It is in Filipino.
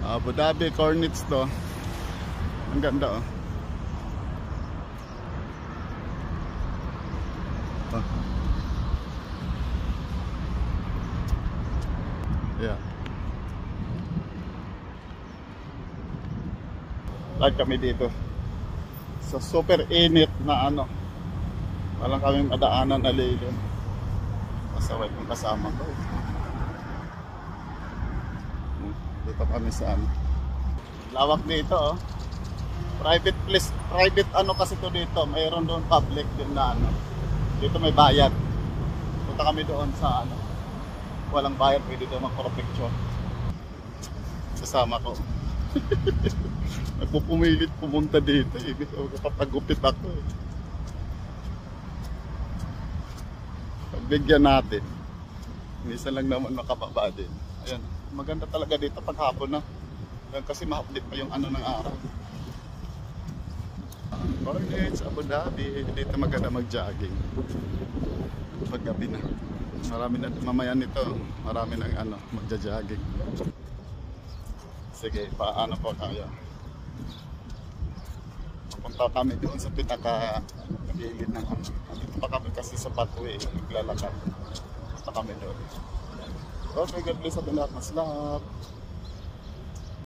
Abu Dhabi Cornets to. Ang ganda oh. Yeah. Like kami dito sa super init na ano. Walang kaming madaanan na lilim. Kasaway kong kasama ko. Dito kami sa ano. Lawak dito oh. Private place, private ano kasi to dito. Mayroon doon public din na ano. Dito may bayad. Punta kami doon sa ano. Walang bayad, pwede doon magpro-picture. Kasama ko. Nagpupumilit pumunta dito. Kapag-gupit ako eh. Pagbigyan natin. Minsan lang naman makababa din. Ayan. Maganda talaga dito pag hapon na. Kasi ma-update pa yung ano ng araw. Cornets, Abu Dhabi. Dito maganda mag-jogging. Paggabi na. Marami na mamaya nito. Marami nang ano, magja-jogging. Sige, paano po kaya? Papunta kami doon sa pinaka-gilid ng ano. Dito pa kami kasi sa pathway. Naglalakad. Punta kami doon. Okay, God bless sa lahat. Mas lahat.